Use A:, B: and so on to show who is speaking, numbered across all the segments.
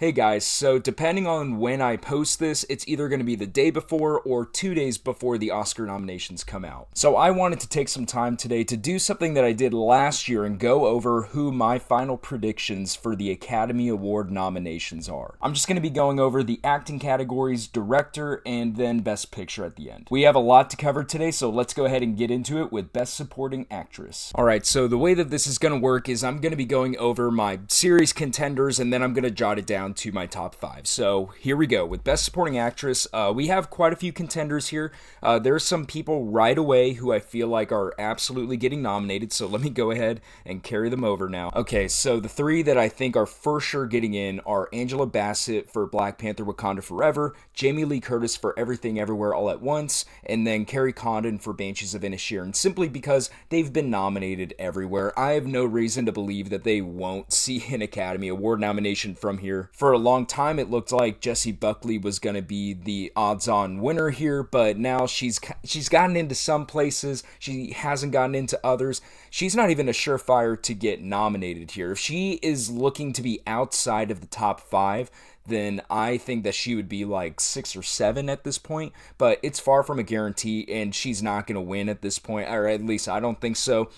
A: Hey guys, so depending on when I post this, it's either going to be the day before or 2 days before the Oscar nominations come out. So I wanted to take some time today to do something that I did last year and go over who my final predictions for the Academy Award nominations are. I'm just going to be going over the acting categories, director, and then Best Picture at the end. We have a lot to cover today, so let's go ahead and get into it with Best Supporting Actress. Alright, so the way that this is going to work is I'm going to be going over my series contenders and then I'm going to jot it down to my top five. So here we go with Best Supporting Actress. We have quite a few contenders here. There's some people right away who I feel like are absolutely getting nominated, so let me go ahead and carry them over now. Okay, so the three that I think are for sure getting in are Angela Bassett for Black Panther Wakanda Forever, Jamie Lee Curtis for Everything Everywhere All at Once, and then Carrie Condon for Banshees of Inisherin, simply because they've been nominated everywhere. I have no reason to believe that they won't see an Academy Award nomination from here. For a long time, it looked like Jessie Buckley was going to be the odds-on winner here, but now she's gotten into some places. She hasn't gotten into others. She's not even a surefire to get nominated here. If she is looking to be outside of the top five, then I think that she would be like 6 or 7 at this point, but it's far from a guarantee, and she's not going to win at this point, or at least I don't think so.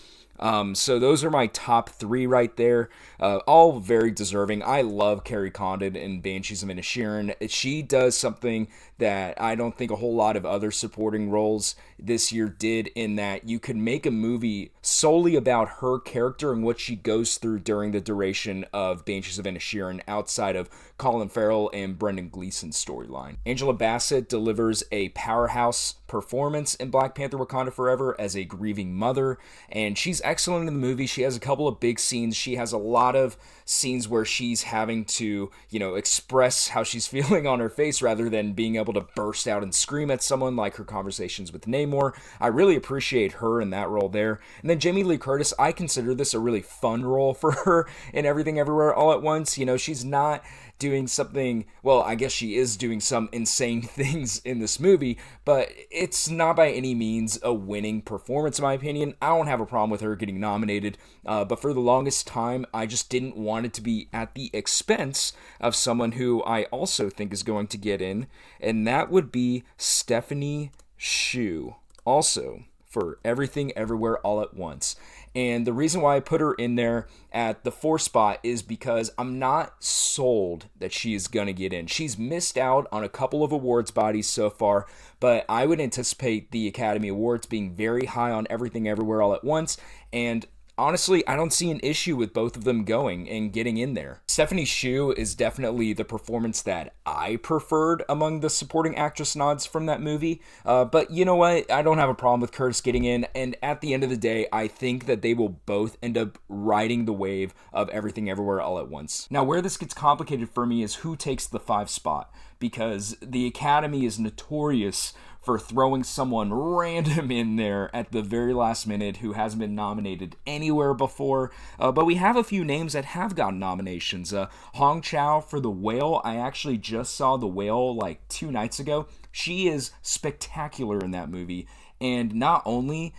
A: So those are my top three right there, all very deserving. I love Carrie Condon in Banshees of Inisherin. She does something that I don't think a whole lot of other supporting roles this year did, in that you could make a movie solely about her character and what she goes through during the duration of Banshees of Inisherin outside of Colin Farrell and Brendan Gleeson's storyline. Angela Bassett delivers a powerhouse performance in Black Panther Wakanda Forever as a grieving mother, and she's excellent in the movie. She has a couple of big scenes. She has a lot of scenes where she's having to, express how she's feeling on her face rather than being able to burst out and scream at someone like her conversations with Namor. I really appreciate her in that role there. And then Jamie Lee Curtis, I consider this a really fun role for her in Everything Everywhere All at Once. She's not doing something, well, I guess she is doing some insane things in this movie, but it's not by any means a winning performance in my opinion. I don't have a problem with her getting nominated, but for the longest time, I just didn't want it to be at the expense of someone who I also think is going to get in, and that would be Stephanie Hsu, also for Everything Everywhere All at Once. And the reason why I put her in there at the 4th spot is because I'm not sold that she is going to get in. She's missed out on a couple of awards bodies so far, but I would anticipate the Academy Awards being very high on Everything Everywhere All at Once, and honestly, I don't see an issue with both of them going and getting in there. Stephanie Hsu is definitely the performance that I preferred among the supporting actress nods from that movie. But you know what? I don't have a problem with Curtis getting in. And at the end of the day, I think that they will both end up riding the wave of Everything Everywhere All at Once. Now, where this gets complicated for me is who takes the 5 spot, because the Academy is notorious for throwing someone random in there at the very last minute who hasn't been nominated anywhere before. But we have a few names that have gotten nominations. Hong Chow for The Whale. I actually just saw The Whale like 2 nights ago. She is spectacular in that movie. And not only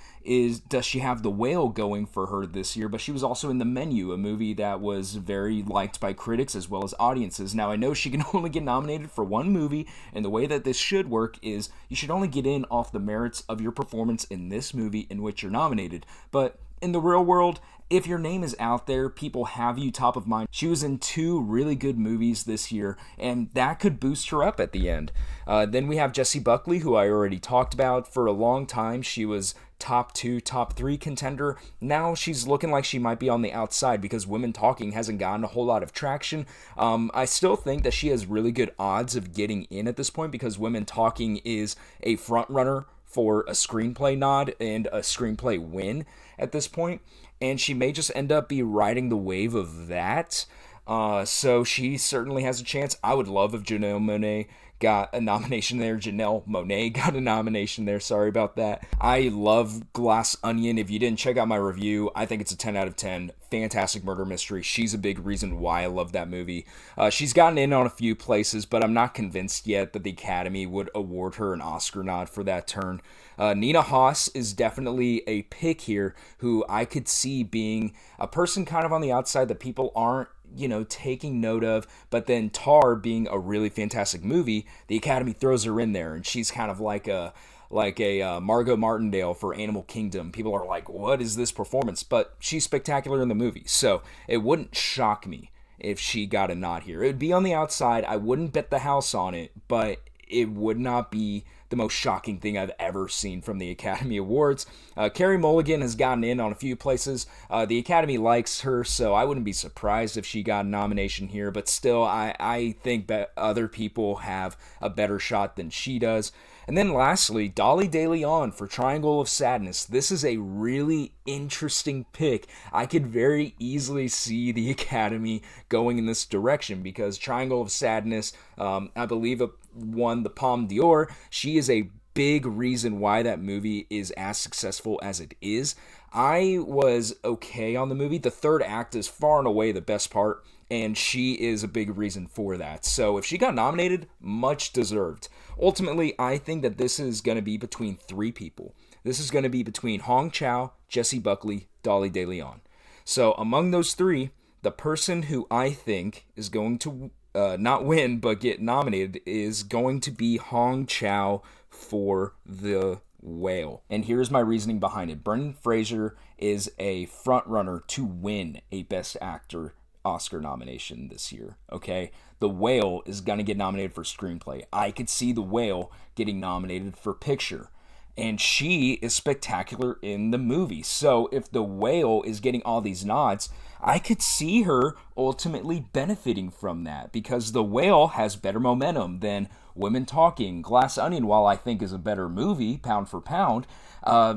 A: does she have The Whale going for her this year, but she was also in The Menu, a movie that was very liked by critics as well as audiences. Now, I know she can only get nominated for one movie, and the way that this should work is you should only get in off the merits of your performance in this movie in which you're nominated. But in the real world, if your name is out there, people have you top of mind. She was in 2 really good movies this year, and that could boost her up at the end. Then we have Jessie Buckley, who I already talked about. For a long time, she was top 2, top 3 contender. Now she's looking like she might be on the outside because Women Talking hasn't gotten a whole lot of traction. I still think that she has really good odds of getting in at this point because Women Talking is a front runner for a screenplay nod and a screenplay win at this point, and she may just end up be riding the wave of that. So she certainly has a chance. I would love if Janelle Monáe got a nomination there. Janelle Monáe got a nomination there. Sorry about that. I love Glass Onion. If you didn't check out my review, I think it's a 10 out of 10. Fantastic murder mystery. She's a big reason why I love that movie. She's gotten in on a few places, but I'm not convinced yet that the Academy would award her an Oscar nod for that turn. Nina Hoss is definitely a pick here who I could see being a person kind of on the outside that people aren't taking note of. But then Tar being a really fantastic movie, the Academy throws her in there, and she's kind of like a Margot Martindale for Animal Kingdom. People are like, what is this performance? But she's spectacular in the movie, so it wouldn't shock me if she got a nod here. It would be on the outside. I wouldn't bet the house on it, but it would not be the most shocking thing I've ever seen from the Academy Awards. Carey Mulligan has gotten in on a few places. The Academy likes her, so I wouldn't be surprised if she got a nomination here, but still, I think that other people have a better shot than she does. And then lastly, Dolly De Leon for Triangle of Sadness. This is a really interesting pick. I could very easily see the Academy going in this direction because Triangle of Sadness, I believe, won the Palme d'Or. She is a big reason why that movie is as successful as it is. I was okay on the movie. The third act is far and away the best part, and she is a big reason for that. So if she got nominated, much deserved. Ultimately, I think that this is going to be between three people. This is going to be between Hong Chow, Jessie Buckley, Dolly De Leon. So among those three, the person who I think is going to not win but get nominated is going to be Hong Chow for The Whale. And here's my reasoning behind it. Brendan Fraser is a front runner to win a Best Actor Oscar nomination this year, okay? The Whale is going to get nominated for screenplay. I could see The Whale getting nominated for picture. And she is spectacular in the movie. So if The Whale is getting all these nods, I could see her ultimately benefiting from that because The Whale has better momentum than Women Talking. Glass Onion, while I think is a better movie, pound for pound,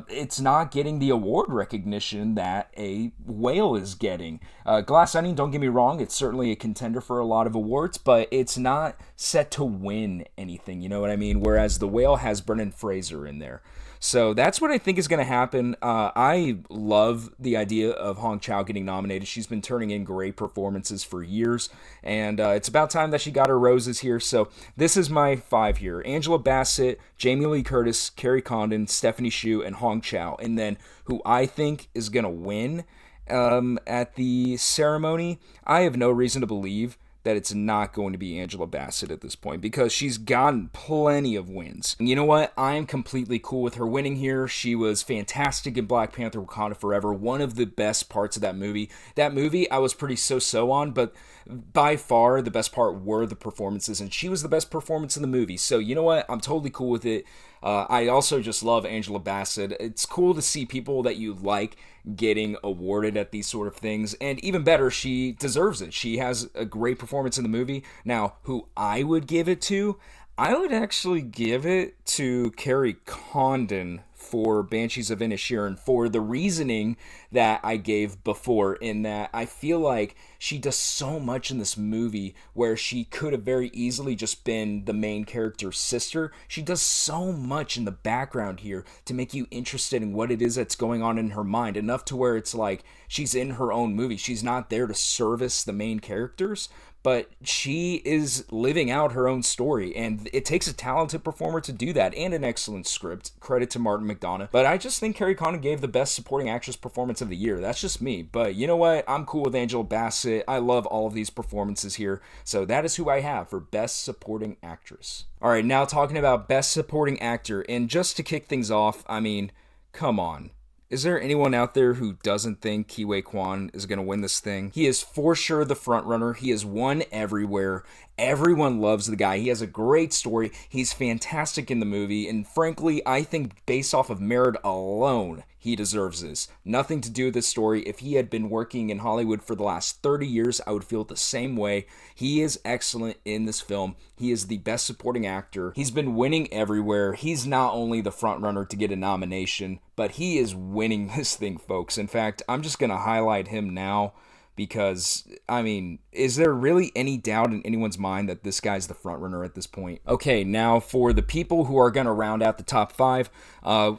A: it's not getting the award recognition that a Whale is getting. Glass Onion, don't get me wrong, it's certainly a contender for a lot of awards, but it's not set to win anything, you know what I mean? Whereas The Whale has Brendan Fraser in there. So that's what I think is going to happen. I love the idea of Hong Chow getting nominated. She's been turning in great performances for years, and it's about time that she got her roses here. So this is my 5 here. Angela Bassett, Jamie Lee Curtis, Carrie Condon, Stephanie Hsu, and Hong Chow. And then who I think is going to win at the ceremony, I have no reason to believe that it's not going to be Angela Bassett at this point because she's gotten plenty of wins. And you know what? I'm completely cool with her winning here. She was fantastic in Black Panther Wakanda Forever, one of the best parts of that movie. That movie I was pretty so-so on, but by far the best part were the performances, and she was the best performance in the movie. So you know what? I'm totally cool with it. I also just love Angela Bassett. It's cool to see people that you like getting awarded at these sort of things, and even better, she deserves it. She has a great performance in the movie. Now, who I would give it to, I would actually give it to Carrie Condon for Banshees of Inisherin for the reasoning that I gave before, in that I feel like she does so much in this movie where she could have very easily just been the main character's sister. She does so much in the background here to make you interested in what it is that's going on in her mind, enough to where it's like she's in her own movie. She's not there to service the main characters, but she is living out her own story, and it takes a talented performer to do that, and an excellent script. Credit to Martin McDonagh. But I just think Carrie Condon gave the best supporting actress performance of the year. That's just me. But you know what? I'm cool with Angela Bassett. I love all of these performances here. So that is who I have for Best Supporting Actress. All right, now talking about Best Supporting Actor, and just to kick things off, I mean, come on. Is there anyone out there who doesn't think Ke Huy Quan is going to win this thing? He is for sure the front runner. He has won everywhere. Everyone loves the guy. He has a great story. He's fantastic in the movie. And frankly, I think based off of merit alone, he deserves this. Nothing to do with this story. If he had been working in Hollywood for the last 30 years, I would feel the same way. He is excellent in this film. He is the best supporting actor. He's been winning everywhere. He's not only the front runner to get a nomination, but he is winning this thing, folks. In fact, I'm just going to highlight him now because, I mean, is there really any doubt in anyone's mind that this guy's the front runner at this point? Okay, now for the people who are going to round out the top 5,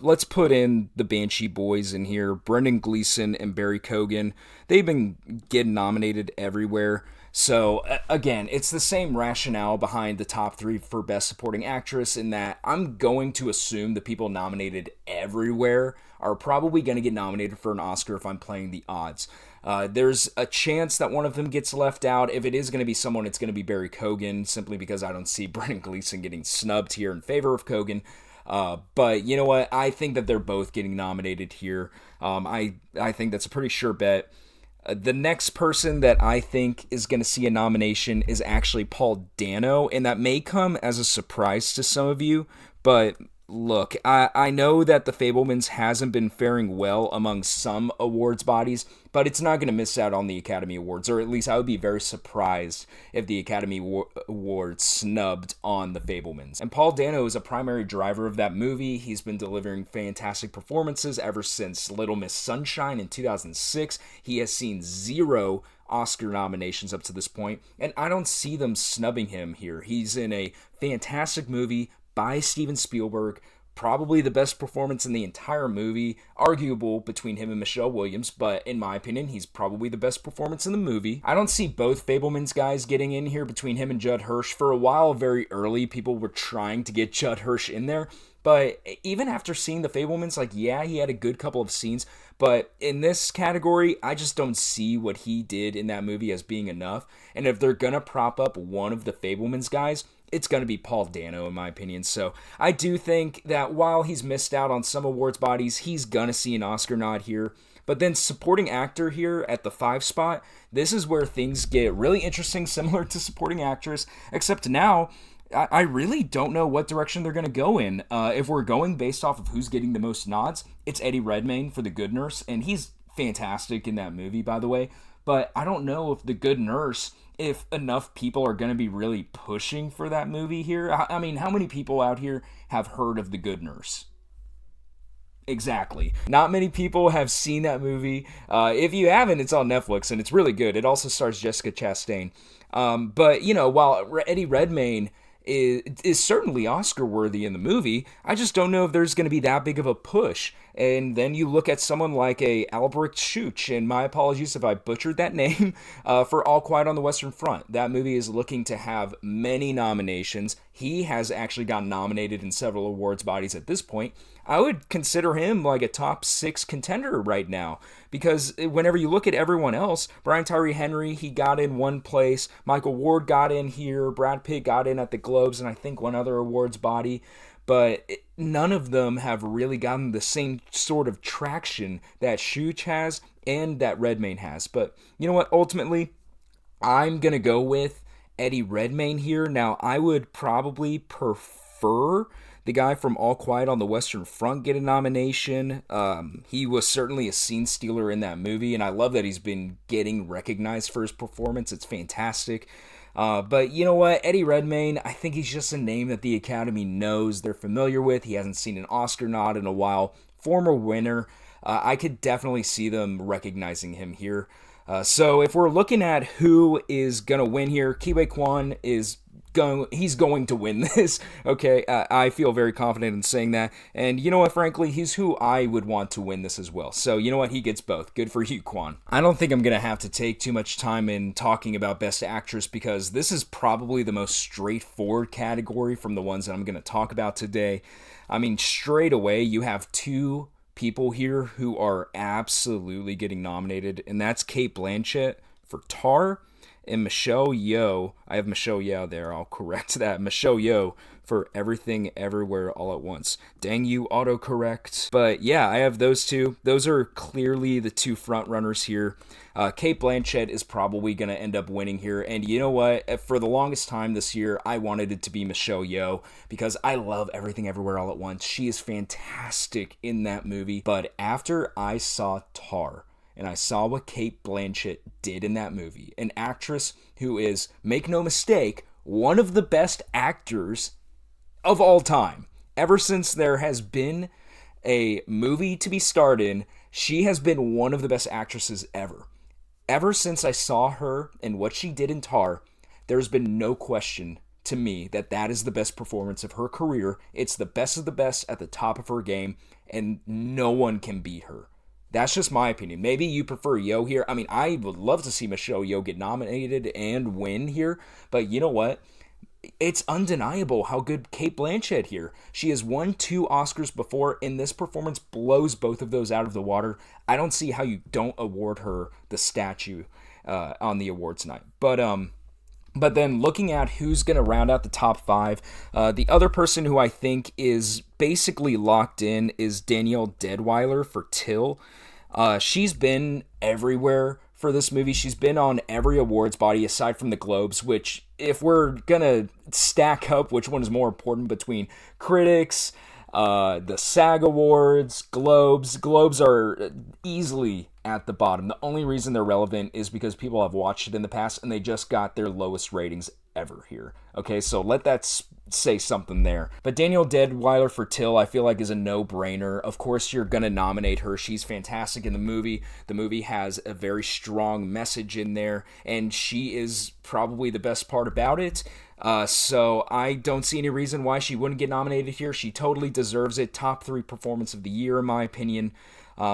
A: let's put in the Banshee Boys in here. Brendan Gleeson and Barry Keoghan. They've been getting nominated everywhere. So, again, it's the same rationale behind the top 3 for Best Supporting Actress, in that I'm going to assume the people nominated everywhere are probably going to get nominated for an Oscar if I'm playing the odds. There's a chance that one of them gets left out. If it is going to be someone, it's going to be Barry Keoghan, simply because I don't see Brendan Gleeson getting snubbed here in favor of Keoghan. But you know what? I think that they're both getting nominated here. I think that's a pretty sure bet. The next person that I think is going to see a nomination is actually Paul Dano, and that may come as a surprise to some of you, but look, I know that The Fabelmans hasn't been faring well among some awards bodies, but it's not going to miss out on the Academy Awards, or at least I would be very surprised if the Academy Awards snubbed on The Fabelmans. And Paul Dano is a primary driver of that movie. He's been delivering fantastic performances ever since Little Miss Sunshine in 2006. He has seen 0 Oscar nominations up to this point, and I don't see them snubbing him here. He's in a fantastic movie by Steven Spielberg, probably the best performance in the entire movie, arguable between him and Michelle Williams, but in my opinion, he's probably the best performance in the movie. I don't see both Fabelmans guys getting in here between him and Judd Hirsch. For a while, very early, people were trying to get Judd Hirsch in there, but even after seeing The Fabelmans, like, yeah, he had a good couple of scenes, but in this category, I just don't see what he did in that movie as being enough. And if they're gonna prop up one of the Fabelmans guys, it's going to be Paul Dano, in my opinion. So I do think that while he's missed out on some awards bodies, he's going to see an Oscar nod here. But then supporting actor here at the 5 spot, this is where things get really interesting, similar to supporting actress, except now I really don't know what direction they're going to go in. If we're going based off of who's getting the most nods, it's Eddie Redmayne for The Good Nurse, and he's fantastic in that movie, by the way. But I don't know if The Good Nurse, if enough people are going to be really pushing for that movie here. I mean, how many people out here have heard of The Good Nurse? Exactly. Not many people have seen that movie. If you haven't, it's on Netflix, and it's really good. It also stars Jessica Chastain. But, you know, while Eddie Redmayne is certainly Oscar worthy in the movie, I just don't know if there's going to be that big of a push. And then you look at someone like a Albrecht Schuch, and my apologies if I butchered that name, for All Quiet on the Western Front. That movie is looking to have many nominations. He has actually gotten nominated in several awards bodies at this point. I would consider him like a top 6 contender right now, because whenever you look at everyone else, Brian Tyree Henry, he got in one place, Michael Ward got in here, Brad Pitt got in at the Globes, and I think one other awards body, but none of them have really gotten the same sort of traction that Schuch has and that Redmayne has. But you know what, ultimately, I'm going to go with Eddie Redmayne here. Now, I would probably prefer the guy from All Quiet on the Western Front get a nomination. He was certainly a scene stealer in that movie, and I love that he's been getting recognized for his performance. It's fantastic. But you know what? Eddie Redmayne, I think he's just a name that the Academy knows, they're familiar with. He hasn't seen an Oscar nod in a while. Former winner. I could definitely see them recognizing him here. So if we're looking at who is going to win here, Ke Huy Quan he's going to win this. Okay, I feel very confident in saying that. And you know what, frankly, he's who I would want to win this as well. So you know what, he gets both. Good for you, Quan. I don't think I'm going to have to take too much time in talking about Best Actress, because this is probably the most straightforward category from the ones that I'm going to talk about today. I mean, straight away, you have 2 people here who are absolutely getting nominated, and that's Cate Blanchett for Tar, and Michelle Yeoh, I have Michelle Yeoh there, I'll correct that, Michelle Yeoh for Everything Everywhere All at Once. Dang you, autocorrect. But yeah, I have those 2. Those are clearly the 2 front runners here. Cate Blanchett is probably going to end up winning here, and you know what? For the longest time this year, I wanted it to be Michelle Yeoh, because I love Everything Everywhere All at Once. She is fantastic in that movie, but after I saw Tar, and I saw what Cate Blanchett did in that movie, an actress who is, make no mistake, one of the best actors of all time. Ever since there has been a movie to be starred in, she has been one of the best actresses ever. Ever since I saw her and what she did in Tar, there's been no question to me that that is the best performance of her career. It's the best of the best at the top of her game, and no one can beat her. That's just my opinion. Maybe you prefer Yeoh here. I mean, I would love to see Michelle Yeoh get nominated and win here, but you know what? it's undeniable how good Cate Blanchett here. She has won 2 Oscars before, and this performance blows both of those out of the water. I don't see how you don't award her the statue on the awards night. But then looking at who's going to round out the top 5, the other person who I think is basically locked in is Danielle Deadwyler for Till. She's been everywhere for this movie. She's been on every awards body aside from the Globes, which, if we're going to stack up which one is more important between critics, the SAG Awards, Globes are easily at the bottom. The only reason they're relevant is because people have watched it in the past and they just got their lowest ratings ever here. Okay, so let that say something there. But Danielle Deadwyler for Till, I feel like, is a no-brainer. Of course, you're going to nominate her. She's fantastic in the movie. The movie has a very strong message in there, and she is probably the best part about it. So I don't see any reason why she wouldn't get nominated here. She totally deserves it. Top 3 performance of the year, in my opinion.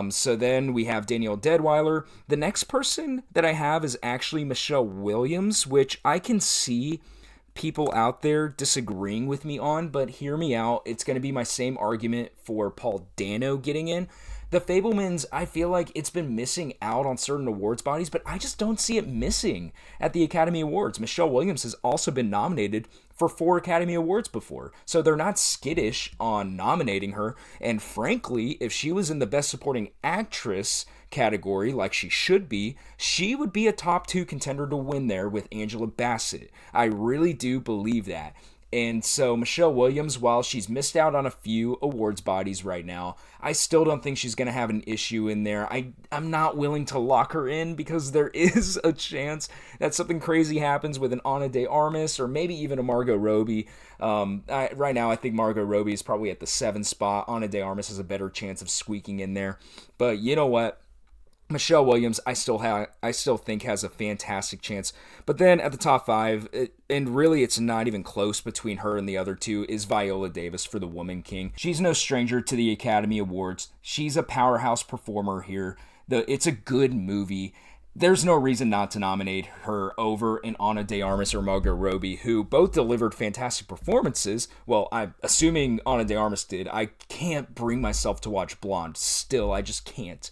A: So then we have Danielle Deadwyler. The next person that I have is actually Michelle Williams, which I can see people out there disagreeing with me on, but hear me out. It's going to be my same argument for Paul Dano getting in. The Fabelmans, I feel like it's been missing out on certain awards bodies, but I just don't see it missing at the Academy Awards. Michelle Williams has also been nominated for 4 Academy Awards before, so they're not skittish on nominating her. And frankly, if she was in the Best Supporting Actress category like she should be, she would be a top 2 contender to win there with Angela Bassett. I really do believe that. And so Michelle Williams, while she's missed out on a few awards bodies right now, I still don't think she's going to have an issue in there. I'm not willing to lock her in because there is a chance that something crazy happens with an Ana de Armas or maybe even a Margot Robbie. Right now, I think Margot Robbie is probably at the 7th spot. Ana de Armas has a better chance of squeaking in there. But you know what? Michelle Williams, I still think has a fantastic chance. But then at the top 5, and really it's not even close between her and the other 2, is Viola Davis for The Woman King. She's no stranger to the Academy Awards. She's a powerhouse performer here. It's a good movie. There's no reason not to nominate her over an Ana de Armas or Margot Robbie, who both delivered fantastic performances. Well, I'm assuming Ana de Armas did. I can't bring myself to watch Blonde. Still, I just can't.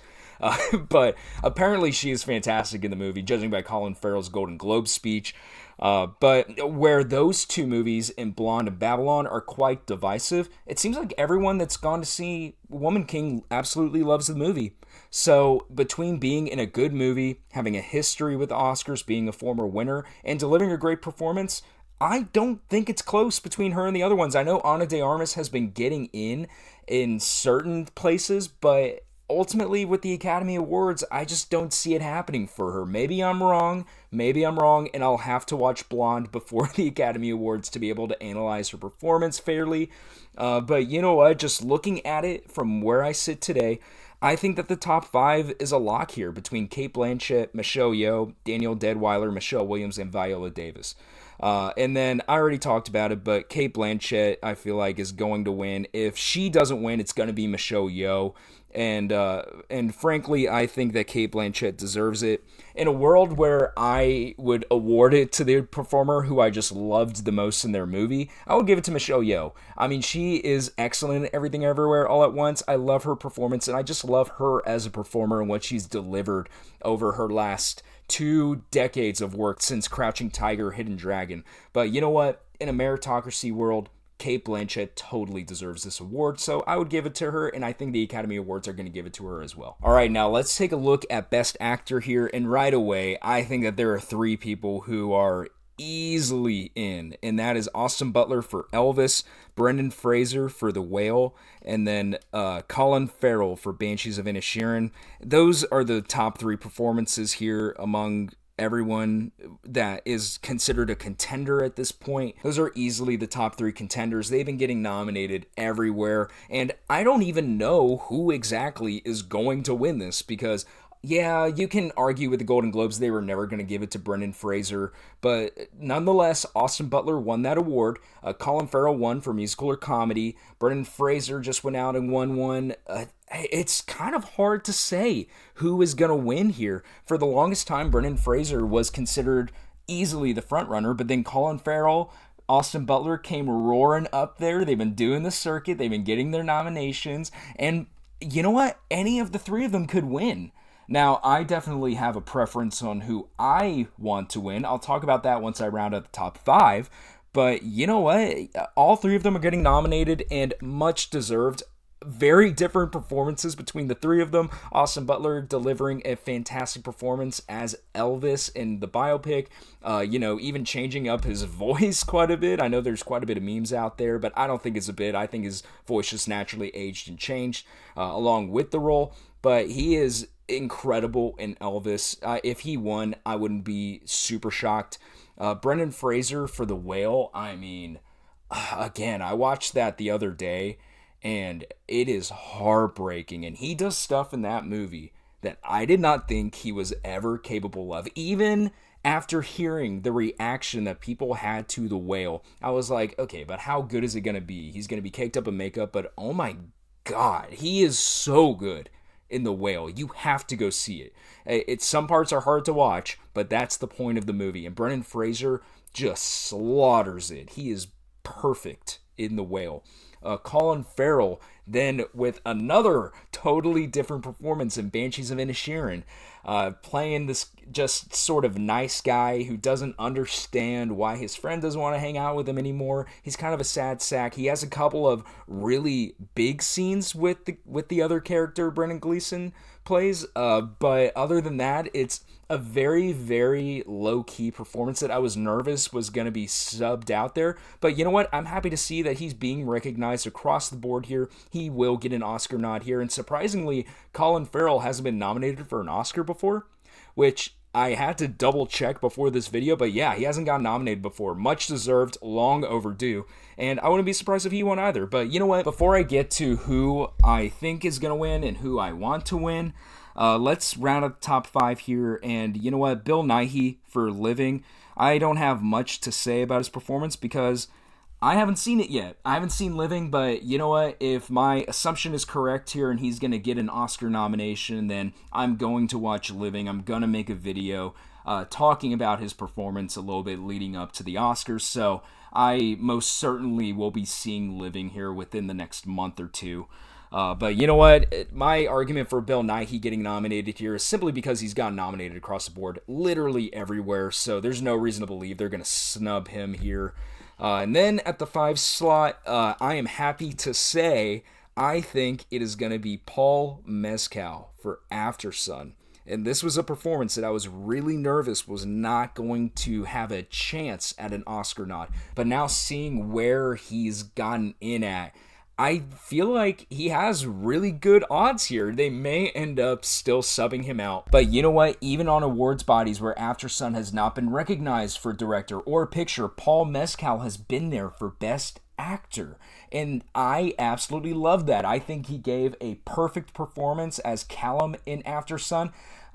A: But apparently she is fantastic in the movie, judging by Colin Farrell's Golden Globe speech. But where those 2 movies in Blonde and Babylon are quite divisive, it seems like everyone that's gone to see Woman King absolutely loves the movie. So between being in a good movie, having a history with the Oscars, being a former winner, and delivering a great performance, I don't think it's close between her and the other ones. I know Ana de Armas has been getting in certain places, but ultimately with the Academy Awards, I just don't see it happening for her. Maybe I'm wrong, and I'll have to watch Blonde before the Academy Awards to be able to analyze her performance fairly. But you know what? Just looking at it from where I sit today, I think that the top 5 is a lock here between Cate Blanchett, Michelle Yeoh, Danielle Deadwyler, Michelle Williams, and Viola Davis. And then I already talked about it, but Cate Blanchett, I feel like, is going to win. If she doesn't win, it's going to be Michelle Yeoh. And frankly, I think that Cate Blanchett deserves it. In a world where I would award it to the performer who I just loved the most in their movie, I would give it to Michelle Yeoh. I mean, she is excellent in Everything Everywhere All at Once. I love her performance, and I just love her as a performer and what she's delivered over her last 2 decades of work since Crouching Tiger, Hidden Dragon. But you know what? In a meritocracy world, Cate Blanchett totally deserves this award, so I would give it to her, and I think the Academy Awards are going to give it to her as well. All right, now let's take a look at Best Actor here, and right away, I think that there are 3 people who are easily in, and that is Austin Butler for Elvis, Brendan Fraser for The Whale, and then Colin Farrell for Banshees of Inisherin. Those are the top 3 performances here among everyone that is considered a contender at this point. Those are easily the top 3 contenders. They've been getting nominated everywhere, and I don't even know who exactly is going to win this because, yeah, you can argue with the Golden Globes they were never going to give it to Brendan Fraser, but nonetheless, Austin Butler won that award. Colin Farrell won for musical or comedy. Brendan Fraser just went out and won one. It's kind of hard to say who is going to win here. For the longest time, Brendan Fraser was considered easily the front runner, but then Colin Farrell Austin Butler came roaring up there. They've been doing the circuit. They've been getting their nominations. And you know what? Any of the three of them could win. Now, I definitely have a preference on who I want to win. I'll talk about that once I round out the top 5. But you know what? All three of them are getting nominated and much deserved. Very different performances between the three of them. Austin Butler delivering a fantastic performance as Elvis in the biopic. Even changing up his voice quite a bit. I know there's quite a bit of memes out there, but I don't think it's a bit. I think his voice just naturally aged and changed along with the role. But he is incredible in Elvis. If he won, I wouldn't be super shocked. Brendan Fraser for The Whale. I mean, again, I watched that the other day, and it is heartbreaking. And he does stuff in that movie that I did not think he was ever capable of. Even after hearing the reaction that people had to The Whale, I was like, okay, but how good is it going to be? He's going to be caked up in makeup, but oh my God, he is so good in The Whale. You have to go see it. Some parts are hard to watch, but that's the point of the movie. And Brendan Fraser just slaughters it. He is perfect in The Whale. Colin Farrell then with another totally different performance in Banshees of Inisherin, playing this just sort of nice guy who doesn't understand why his friend doesn't want to hang out with him anymore. He's kind of a sad sack. He has a couple of really big scenes with the other character Brendan Gleeson plays, but other than that, it's a very, very low-key performance that I was nervous was going to be subbed out there. But you know what? I'm happy to see that he's being recognized across the board here. He will get an Oscar nod here. And surprisingly, Colin Farrell hasn't been nominated for an Oscar before, which I had to double check before this video. But yeah, he hasn't gotten nominated before. Much deserved, long overdue. And I wouldn't be surprised if he won either. But you know what? Before I get to who I think is going to win and who I want to win, let's round up the top 5 here. And you know what? Bill Nighy for Living. I don't have much to say about his performance because I haven't seen it yet. I haven't seen Living, but you know what? If my assumption is correct here and he's going to get an Oscar nomination, then I'm going to watch Living. I'm going to make a video talking about his performance a little bit leading up to the Oscars. So I most certainly will be seeing Living here within the next month or two. But you know what? My argument for Bill Nighy getting nominated here is simply because he's gotten nominated across the board literally everywhere. So there's no reason to believe they're going to snub him here. And then at the 5 slot, I am happy to say I think it is going to be Paul Mescal for Aftersun. And this was a performance that I was really nervous was not going to have a chance at an Oscar nod. But now seeing where he's gotten in at, I feel like he has really good odds here. They may end up still subbing him out. But you know what? Even on awards bodies where Aftersun has not been recognized for director or picture, Paul Mescal has been there for best actor. And I absolutely love that. I think he gave a perfect performance as Callum in Aftersun.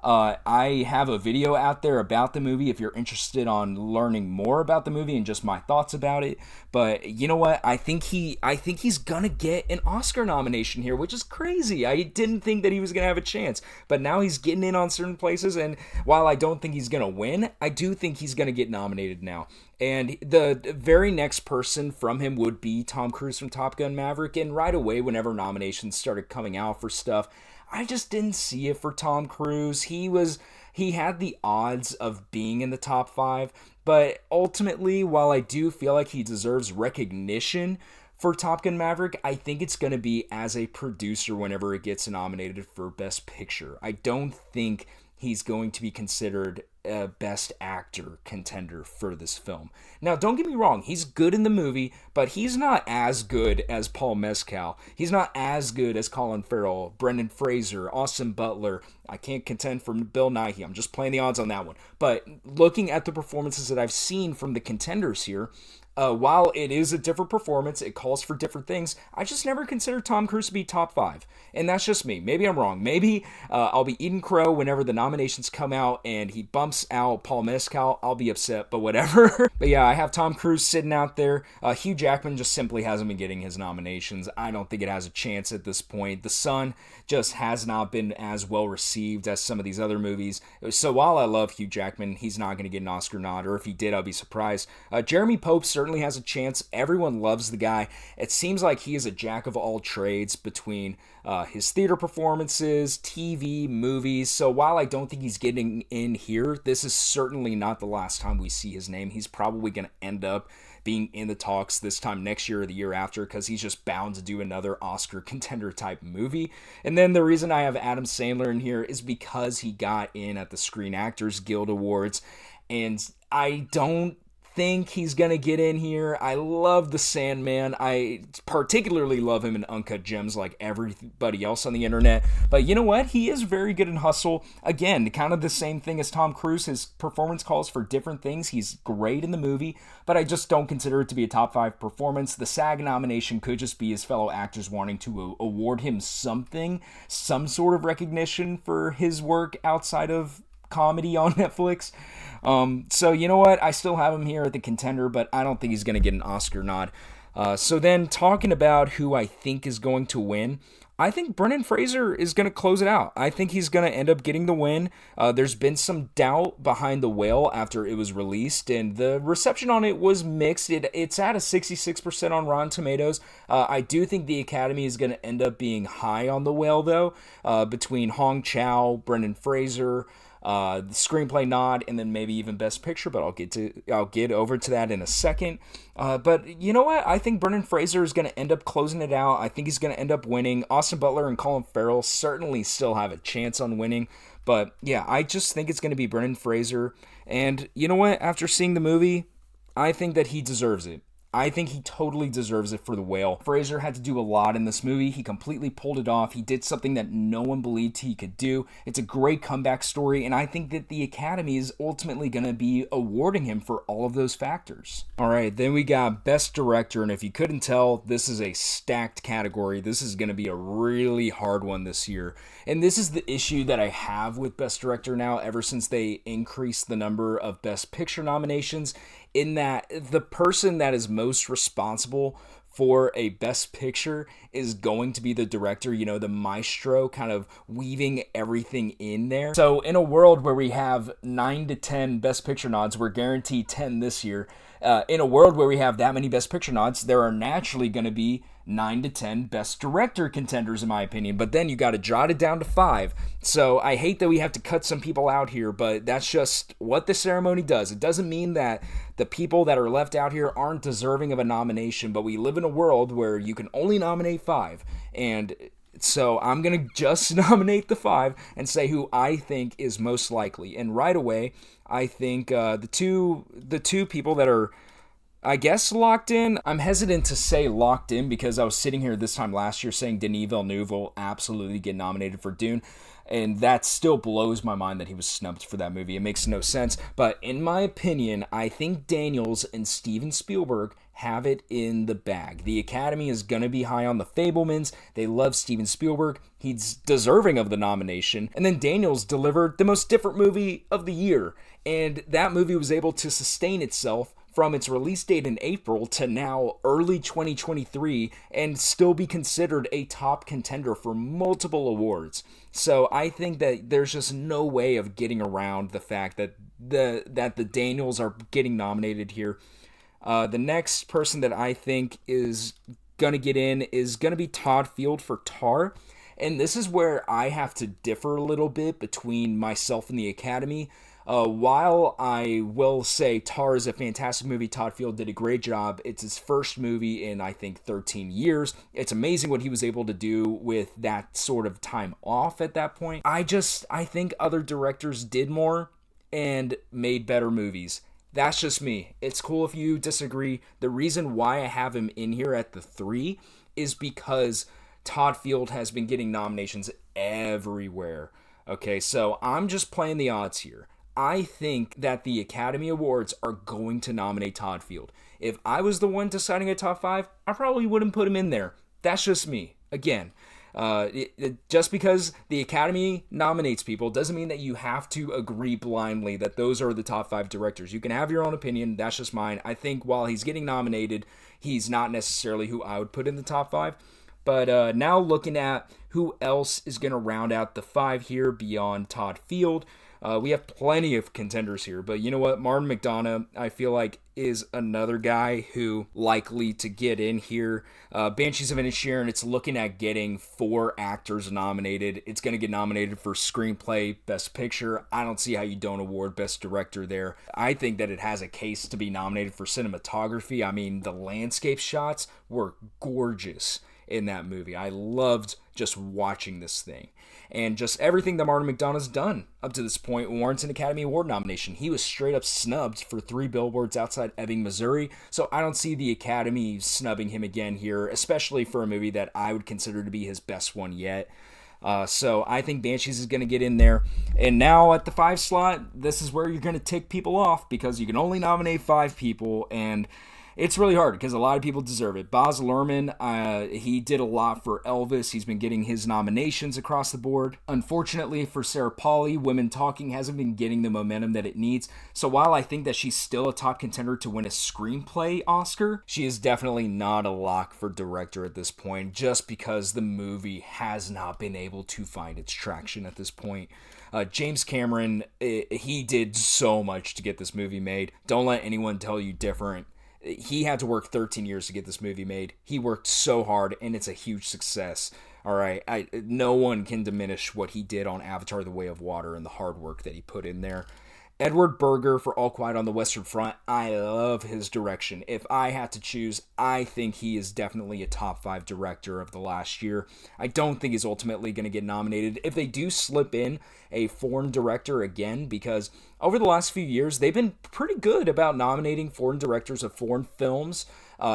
A: I have a video out there about the movie if you're interested on learning more about the movie and just my thoughts about it. But you know what? I think he's gonna get an Oscar nomination here, which is crazy. I didn't think that he was gonna have a chance, but now he's getting in on certain places. And while I don't think he's gonna win, I do think he's gonna get nominated now. And the very next person from him would be Tom Cruise from Top Gun Maverick. And right away, whenever nominations started coming out for stuff, I just didn't see it for Tom Cruise. He had the odds of being in the top 5, but ultimately, while I do feel like he deserves recognition for Top Gun Maverick, I think it's going to be as a producer whenever it gets nominated for Best Picture. I don't think he's going to be considered a Best Actor contender for this film. Now, don't get me wrong, he's good in the movie, but he's not as good as Paul Mescal. He's not as good as Colin Farrell, Brendan Fraser, Austin Butler. I can't contend for Bill Nighy. I'm just playing the odds on that one. But looking at the performances that I've seen from the contenders here, while it is a different performance, it calls for different things, I just never considered Tom Cruise to be top 5. And that's just me. Maybe I'm wrong. Maybe I'll be eating crow whenever the nominations come out and he bumps out Paul Mescal. I'll be upset, but whatever. But yeah, I have Tom Cruise sitting out there. Hugh Jackman just simply hasn't been getting his nominations. I don't think it has a chance at this point. The Sun just has not been as well received as some of these other movies. So while I love Hugh Jackman, he's not going to get an Oscar nod, or if he did, I'll be surprised. Jeremy Pope certainly certainly has a chance. Everyone loves the guy. It seems like he is a jack of all trades between his theater performances, TV, movies. So while I don't think he's getting in here, this is certainly not the last time we see his name. He's probably going to end up being in the talks this time next year or the year after, because he's just bound to do another Oscar contender type movie. And then the reason I have Adam Sandler in here is because he got in at the Screen Actors Guild Awards, and I don't think he's gonna get in here. I love the Sandman. I particularly love him in Uncut Gems, like everybody else on the internet. But you know what? He is very good in Hustle. Again, kind of the same thing as Tom Cruise. His performance calls for different things. He's great in the movie, but I just don't consider it to be a top 5 performance. The SAG nomination could just be his fellow actors wanting to award him something, some sort of recognition for his work outside of comedy on Netflix. So you know what? I still have him here at the contender, but I don't think he's going to get an Oscar nod. So then talking about who I think is going to win, I think Brendan Fraser is going to close it out. I think he's going to end up getting the win. There's been some doubt behind The Whale after it was released, and the reception on it was mixed. It's at a 66% on Rotten Tomatoes. I do think the Academy is going to end up being high on The Whale, though, between Hong Chow, Brendan Fraser, the screenplay nod, and then maybe even Best Picture, but I'll get over to that in a second. But you know what? I think Brendan Fraser is going to end up closing it out. I think he's going to end up winning. Austin Butler and Colin Farrell certainly still have a chance on winning. But yeah, I just think it's going to be Brendan Fraser. And you know what? After seeing the movie, I think that he deserves it. I think he totally deserves it for The Whale. Fraser had to do a lot in this movie. He completely pulled it off. He did something that no one believed he could do. It's a great comeback story, and I think that the Academy is ultimately going to be awarding him for all of those factors. All right, then we got Best Director, and if you couldn't tell, this is a stacked category. This is going to be a really hard one this year. And this is the issue that I have with Best Director now, ever since they increased the number of Best Picture nominations, in that the person that is most responsible for a Best Picture is going to be the director, the maestro, kind of weaving everything in there. So in a world where we have 9 to 10 Best Picture nods, we're guaranteed 10 this year. In a world where we have that many Best Picture nods, there are naturally going to be 9 to 10 Best Director contenders, in my opinion. But then you got to jot it down to 5. So I hate that we have to cut some people out here, but that's just what the ceremony does. It doesn't mean that the people that are left out here aren't deserving of a nomination, but we live in a world where you can only nominate 5. And so I'm going to just nominate the 5 and say who I think is most likely. And right away, I think the two people that are, I guess, locked in. I'm hesitant to say locked in because I was sitting here this time last year saying Denis Villeneuve will absolutely get nominated for Dune. And that still blows my mind that he was snubbed for that movie. It makes no sense. But in my opinion, I think Daniels and Steven Spielberg have it in the bag. The Academy is going to be high on The Fabelmans. They love Steven Spielberg. He's deserving of the nomination. And then Daniels delivered the most different movie of the year. And that movie was able to sustain itself from its release date in April to now early 2023 and still be considered a top contender for multiple awards. So I think that there's just no way of getting around the fact that the Daniels are getting nominated here. The next person that I think is going to get in is going to be Todd Field for Tar. And this is where I have to differ a little bit between myself and the Academy. While I will say Tar is a fantastic movie, Todd Field did a great job. It's his first movie in, I think, 13 years. It's amazing what he was able to do with that sort of time off at that point. I think other directors did more and made better movies. That's just me. It's cool if you disagree. The reason why I have him in here at the 3 is because Todd Field has been getting nominations everywhere. Okay, so I'm just playing the odds here. I think that the Academy Awards are going to nominate Todd Field. If I was the one deciding a top 5, I probably wouldn't put him in there. That's just me. Again, just because the Academy nominates people doesn't mean that you have to agree blindly that those are the top 5 directors. You can have your own opinion. That's just mine. I think while he's getting nominated, he's not necessarily who I would put in the top 5. But now looking at who else is going to round out the 5 here beyond Todd Field. We have plenty of contenders here, but you know what? Martin McDonagh, I feel like, is another guy who likely to get in here. Banshees of Inisherin, it's looking at getting 4 actors nominated. It's going to get nominated for screenplay, best picture. I don't see how you don't award best director there. I think that it has a case to be nominated for cinematography. I mean, the landscape shots were gorgeous in that movie. I loved just watching this thing. And just everything that Martin McDonagh's done up to this point warrants an Academy Award nomination. He was straight up snubbed for 3 Billboards Outside Ebbing, Missouri, so I don't see the Academy snubbing him again here, especially for a movie that I would consider to be his best one yet. So I think Banshees is going to get in there. And now at the 5 slot, this is where you're going to tick people off because you can only nominate 5 people, and it's really hard because a lot of people deserve it. Baz Luhrmann, he did a lot for Elvis. He's been getting his nominations across the board. Unfortunately for Sarah Polley, Women Talking hasn't been getting the momentum that it needs. So while I think that she's still a top contender to win a screenplay Oscar, she is definitely not a lock for director at this point just because the movie has not been able to find its traction at this point. James Cameron, he did so much to get this movie made. Don't let anyone tell you different. He had to work 13 years to get this movie made. He worked so hard, and it's a huge success. All right, no one can diminish what he did on Avatar: The Way of Water and the hard work that he put in there. Edward Berger for All Quiet on the Western Front, I love his direction. If I had to choose, I think he is definitely a top 5 director of the last year. I don't think he's ultimately going to get nominated. If they do slip in a foreign director again, because over the last few years, they've been pretty good about nominating foreign directors of foreign films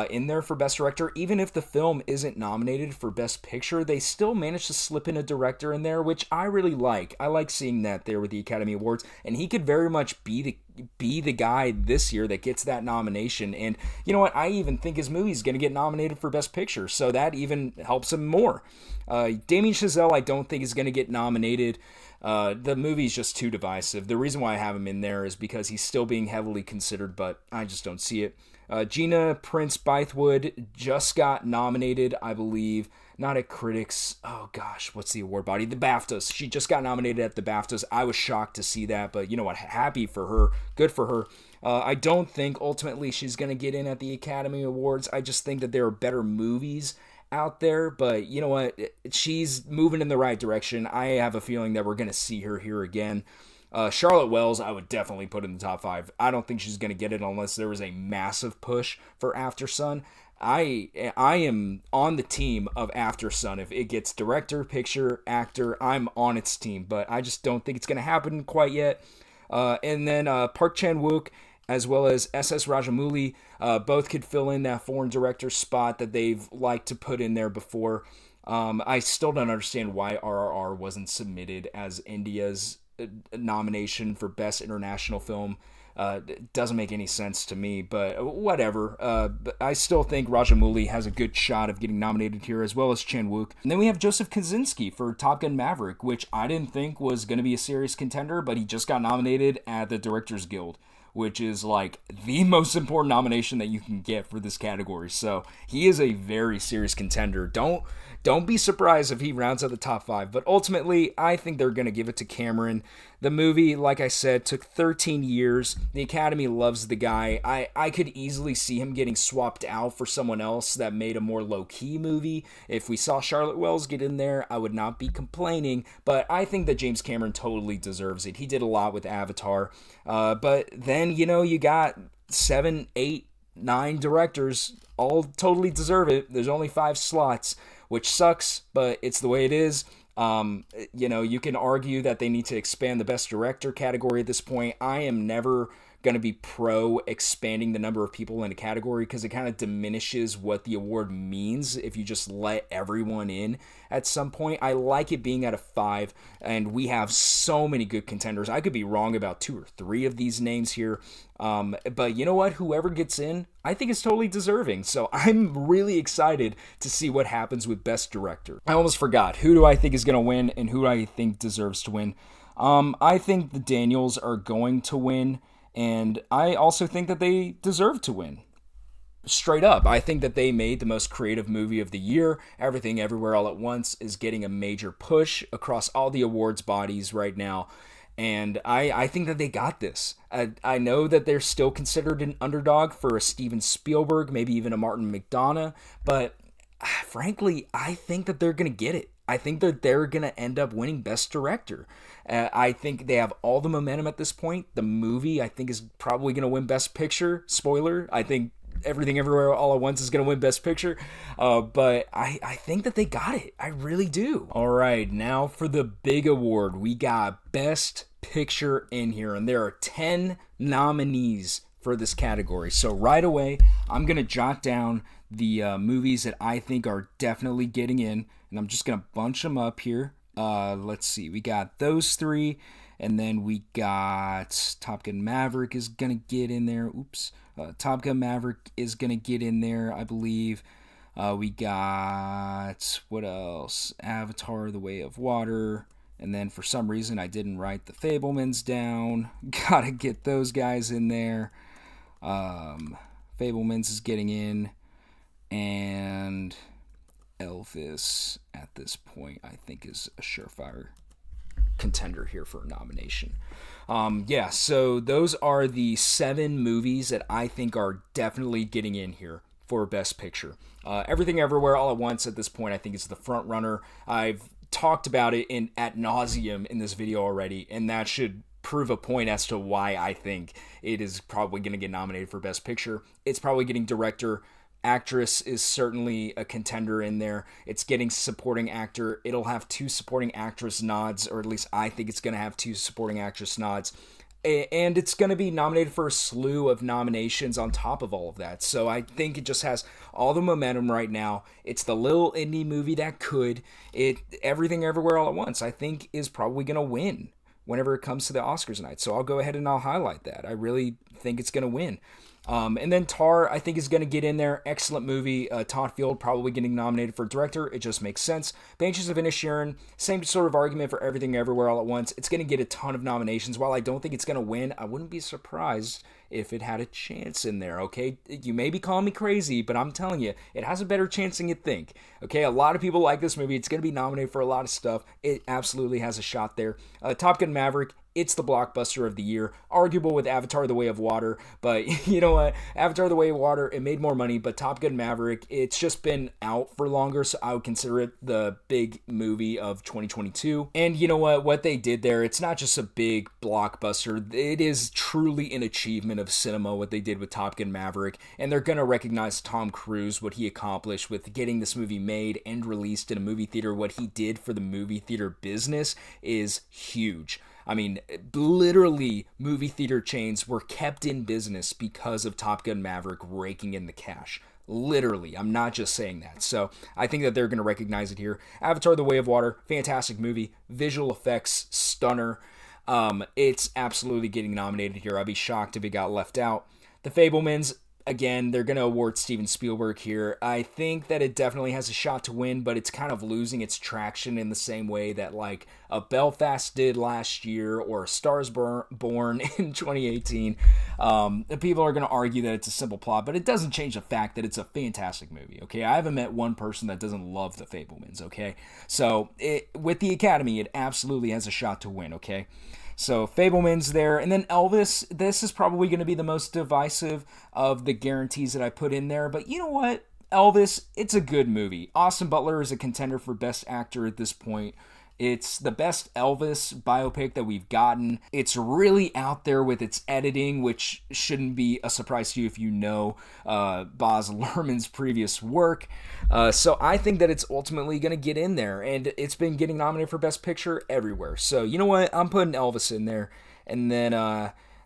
A: in there for Best Director. Even if the film isn't nominated for Best Picture, they still manage to slip in a director in there, which I really like. I like seeing that there with the Academy Awards, and he could very much be the guy this year that gets that nomination. And you know what? I even think his movie's going to get nominated for Best Picture, so that even helps him more. Damien Chazelle, I don't think is going to get nominated. The movie's just too divisive. The reason why I have him in there is because he's still being heavily considered, but I just don't see it. Gina Prince Bythewood just got nominated, I believe, not at Critics. Oh gosh, what's the award body? The BAFTAs. She just got nominated at the BAFTAs. I was shocked to see that, but you know what? Happy for her. Good for her. I don't think ultimately she's going to get in at the Academy Awards. I just think that there are better movies out there, but you know what? She's moving in the right direction. I have a feeling that we're going to see her here again. Charlotte Wells, I would definitely put in the top 5. I don't think she's going to get it unless there was a massive push for After Sun. I am on the team of After Sun. If it gets director, picture, actor, I'm on its team, but I just don't think it's going to happen quite yet. And then Park Chan-wook as well as S.S. Rajamouli, both could fill in that foreign director spot that they've liked to put in there before. I still don't understand why RRR wasn't submitted as India's nomination for Best International Film. It doesn't make any sense to me, but whatever. But I still think Rajamouli has a good shot of getting nominated here, as well as Chan-wook. And then we have Joseph Kosinski for Top Gun Maverick, which I didn't think was going to be a serious contender, but he just got nominated at the Directors Guild, which is like the most important nomination that you can get for this category. So he is a very serious contender. Don't be surprised if he rounds out the top 5. But ultimately, I think they're going to give it to Cameron. The movie, like I said, took 13 years. The Academy loves the guy. I could easily see him getting swapped out for someone else that made a more low-key movie. If we saw Charlotte Wells get in there, I would not be complaining. But I think that James Cameron totally deserves it. He did a lot with Avatar. But then, you got 7, 8, 9 directors all totally deserve it. There's only 5 slots, which sucks, but it's the way it is. You can argue that they need to expand the Best Director category at this point. I am never going to be pro expanding the number of people in a category because it kind of diminishes what the award means if you just let everyone in at some point. I like it being at a 5, and we have so many good contenders. I could be wrong about 2 or 3 of these names here, but you know what? Whoever gets in, I think is totally deserving. So I'm really excited to see what happens with Best Director. I almost forgot. Who do I think is going to win and who do I think deserves to win? I think the Daniels are going to win, and I also think that they deserve to win. Straight up, I think that they made the most creative movie of the year. Everything Everywhere All at Once is getting a major push across all the awards bodies right now. And I think that they got this. I know that they're still considered an underdog for a Steven Spielberg, maybe even a Martin McDonagh, but frankly, I think that they're going to get it. I think that they're going to end up winning Best Director. I think they have all the momentum at this point. The movie, I think, is probably going to win Best Picture. Spoiler, I think Everything Everywhere All at Once is going to win Best Picture. But I think that they got it. I really do. All right, now for the big award. We got Best Picture in here, and there are 10 nominees for this category. So right away, I'm going to jot down the movies that I think are definitely getting in, and I'm just going to bunch them up here. Let's see. We got those three, and then we got Top Gun Maverick is going to get in there. Oops. Top Gun Maverick is going to get in there, I believe. We got, what else? Avatar, The Way of Water. And then for some reason, I didn't write the Fabelmans down. Gotta get those guys in there. Fabelmans is getting in. And Elvis, at this point, I think is a surefire contender here for a nomination. So those are the 7 movies that I think are definitely getting in here for Best Picture. Everything Everywhere All at Once at this point I think is the front runner. I've talked about it ad nauseum in this video already, and that should prove a point as to why I think it is probably going to get nominated for Best Picture. It's probably getting director. Actress is certainly a contender in there. It's getting supporting actor. It'll have 2 supporting actress nods, or at least I think it's going to have 2 supporting actress nods. And it's going to be nominated for a slew of nominations on top of all of that. So I think it just has all the momentum right now. It's the little indie movie that could. Everything Everywhere All at Once, I think, is probably going to win whenever it comes to the Oscars night. So I'll go ahead and I'll highlight that. I really think it's going to win. And then Tar, I think, is going to get in there. Excellent movie. Todd Field probably getting nominated for director. It just makes sense. Banshees of Inisherin, same sort of argument for Everything Everywhere All at Once. It's going to get a ton of nominations. While I don't think it's going to win, I wouldn't be surprised if it had a chance in there, okay? You may be calling me crazy, but I'm telling you, it has a better chance than you think, okay? A lot of people like this movie. It's going to be nominated for a lot of stuff. It absolutely has a shot there. Top Gun Maverick, it's the blockbuster of the year, arguable with Avatar: The Way of Water, but you know what? Avatar: The Way of Water, it made more money, but Top Gun Maverick, it's just been out for longer, so I would consider it the big movie of 2022. And you know what? What they did there, it's not just a big blockbuster. It is truly an achievement of cinema, what they did with Top Gun Maverick, and they're going to recognize Tom Cruise, what he accomplished with getting this movie made and released in a movie theater. What he did for the movie theater business is huge. I mean, literally, movie theater chains were kept in business because of Top Gun Maverick raking in the cash. Literally, I'm not just saying that. So I think that they're going to recognize it here. Avatar: The Way of Water, fantastic movie. Visual effects, stunner. It's absolutely getting nominated here. I'd be shocked if it got left out. The Fabelmans, again, they're going to award Steven Spielberg here. I think that it definitely has a shot to win, but it's kind of losing its traction in the same way that like a Belfast did last year or a Stars Born in 2018. People are going to argue that it's a simple plot, but it doesn't change the fact that it's a fantastic movie, okay? I haven't met one person that doesn't love The Fabelmans, okay? So with the Academy, it absolutely has a shot to win, okay? So Fabelman's there. And then Elvis, this is probably going to be the most divisive of the guarantees that I put in there. But you know what? Elvis, it's a good movie. Austin Butler is a contender for Best Actor at this point. It's the best Elvis biopic that we've gotten. It's really out there with its editing, which shouldn't be a surprise to you if you know Baz Luhrmann's previous work. So I think that it's ultimately going to get in there, and it's been getting nominated for Best Picture everywhere. So you know what? I'm putting Elvis in there. And then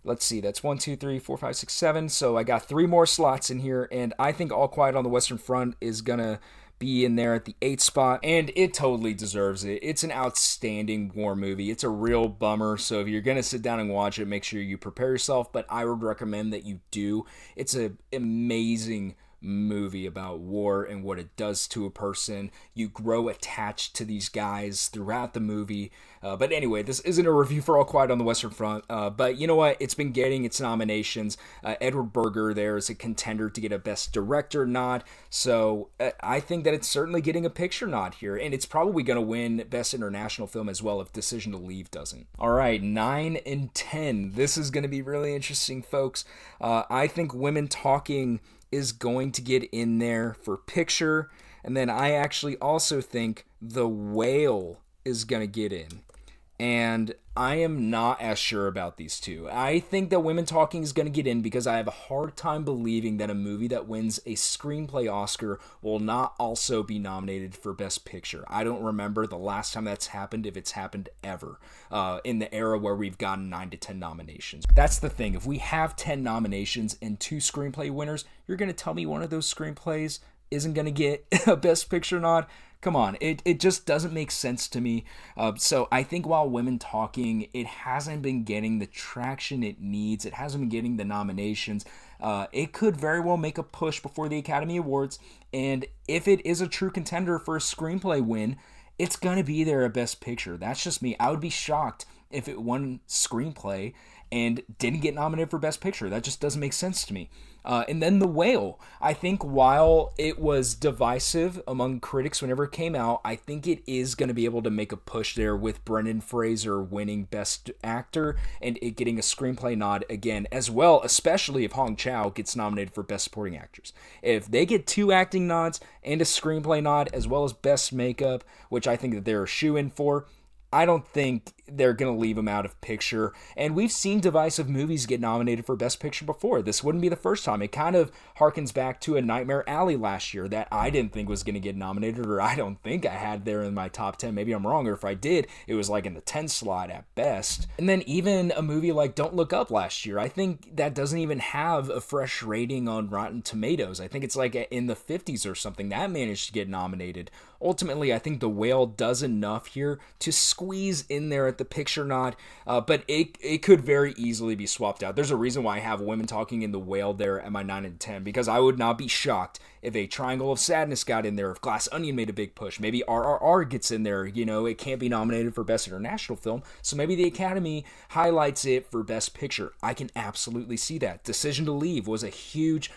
A: let's see, that's 1, 2, 3, 4, 5, 6, 7. So I got 3 more slots in here, and I think All Quiet on the Western Front is going to be in there at the 8th spot, and it totally deserves it. It's an outstanding war movie. It's a real bummer, so if you're going to sit down and watch it, make sure you prepare yourself, but I would recommend that you do. It's an amazing movie about war and what it does to a person. You grow attached to these guys throughout the movie. But anyway, this isn't a review for All Quiet on the Western Front. But you know what? It's been getting its nominations. Edward Berger there is a contender to get a Best Director nod. So I think that it's certainly getting a picture nod here. And it's probably going to win Best International Film as well if Decision to Leave doesn't. All right, 9 and 10. This is going to be really interesting, folks. I think Women Talking is going to get in there for picture. And then I actually also think The Whale is going to get in. And I am not as sure about these two. I think that Women Talking is going to get in because I have a hard time believing that a movie that wins a screenplay Oscar will not also be nominated for Best Picture. I don't remember the last time that's happened, if it's happened ever, in the era where we've gotten 9 to 10 nominations. That's the thing. If we have 10 nominations and 2 screenplay winners, you're going to tell me one of those screenplays isn't going to get a Best Picture nod? Come on, it just doesn't make sense to me. So I think while Women Talking, it hasn't been getting the traction it needs. It hasn't been getting the nominations. It could very well make a push before the Academy Awards. And if it is a true contender for a screenplay win, it's going to be there at Best Picture. That's just me. I would be shocked if it won screenplay and didn't get nominated for Best Picture. That just doesn't make sense to me. And then The Whale. I think while it was divisive among critics whenever it came out, I think it is going to be able to make a push there with Brendan Fraser winning Best Actor and it getting a screenplay nod again as well, especially if Hong Chow gets nominated for Best Supporting Actress. If they get 2 acting nods and a screenplay nod as well as Best Makeup, which I think that they're a shoo-in for, I don't think they're going to leave them out of picture. And we've seen divisive movies get nominated for Best Picture before. This wouldn't be the first time. It kind of harkens back to A Nightmare Alley last year that I didn't think was going to get nominated, or I don't think I had there in my top 10. Maybe I'm wrong, or if I did, it was like in the 10 slot at best. And then even a movie like Don't Look Up last year, I think that doesn't even have a fresh rating on Rotten Tomatoes. I think it's like in the 50s or something. That managed to get nominated. Ultimately, I think The Whale does enough here to squeeze in there at the picture nod, but it could very easily be swapped out. There's a reason why I have Women Talking in The Whale there at my 9 and 10, because I would not be shocked if a Triangle of Sadness got in there, if Glass Onion made a big push, maybe RRR gets in there. You know, it can't be nominated for Best International Film, so maybe the Academy highlights it for Best Picture. I can absolutely see that. Decision to Leave was a huge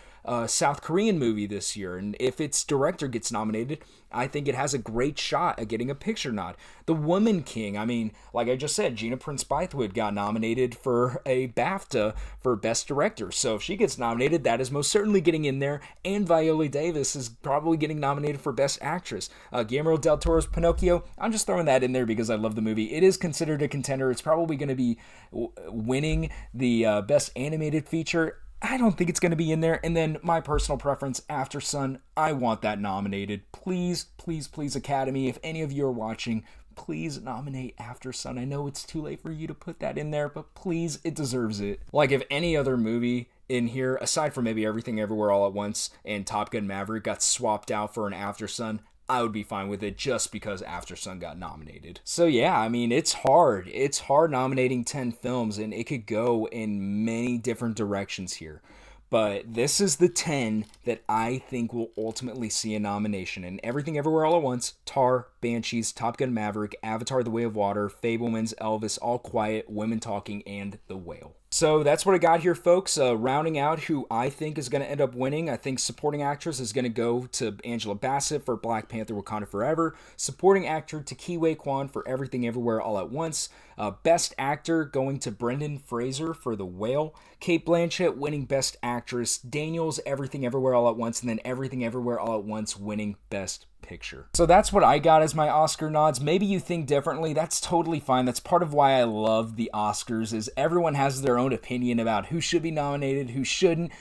A: South Korean movie this year, and if its director gets nominated, I think it has a great shot at getting a picture nod. The Woman King, I mean, like I just said, Gina Prince Bythewood got nominated for a BAFTA for Best Director, so if she gets nominated, that is most certainly getting in there, and Viola Davis is probably getting nominated for Best Actress. Guillermo del Toro's Pinocchio, I'm just throwing that in there because I love the movie. It is considered a contender. It's probably going to be winning the Best Animated Feature. I don't think it's going to be in there. And then my personal preference, After Sun, I want that nominated. Please, please, please, Academy, if any of you are watching, please nominate After Sun. I know it's too late for you to put that in there, but please, it deserves it. Like if any other movie in here, aside from maybe Everything Everywhere All at Once and Top Gun Maverick, got swapped out for an After Sun, I would be fine with it just because After Sun got nominated. So yeah, I mean, it's hard. It's hard nominating 10 films, and it could go in many different directions here. But this is the 10 that I think will ultimately see a nomination. And Everything Everywhere All at Once, Tar, Banshees, Top Gun Maverick, Avatar The Way of Water, Fabelmans, Elvis, All Quiet, Women Talking, and The Whale. So that's what I got here, folks. Rounding out who I think is going to end up winning. I think Supporting Actress is going to go to Angela Bassett for Black Panther Wakanda Forever. Supporting Actor to Ke Huy Quan for Everything Everywhere All at Once. Best Actor going to Brendan Fraser for The Whale. Cate Blanchett winning Best Actress. Daniels Everything Everywhere All at Once. And then Everything Everywhere All at Once winning Best Picture. So that's what I got as my Oscar nods. Maybe you think differently. That's totally fine. That's part of why I love the Oscars, is everyone has their own opinion about who should be nominated, who shouldn't.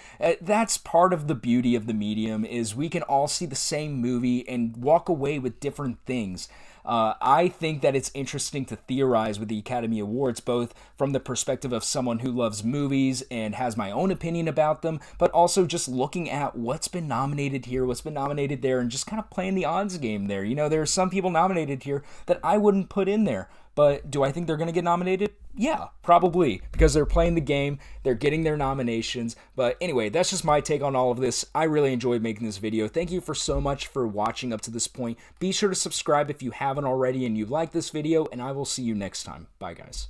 A: That's part of the beauty of the medium, is we can all see the same movie and walk away with different things. I think that it's interesting to theorize with the Academy Awards, both from the perspective of someone who loves movies and has my own opinion about them, but also just looking at what's been nominated here, what's been nominated there, and just kind of playing the odds game there. You know, there are some people nominated here that I wouldn't put in there. But do I think they're going to get nominated? Yeah, probably, because they're playing the game, they're getting their nominations. But anyway, that's just my take on all of this. I really enjoyed making this video. Thank you for so much for watching up to this point. Be sure to subscribe if you haven't already and you like this video, and I will see you next time. Bye, guys.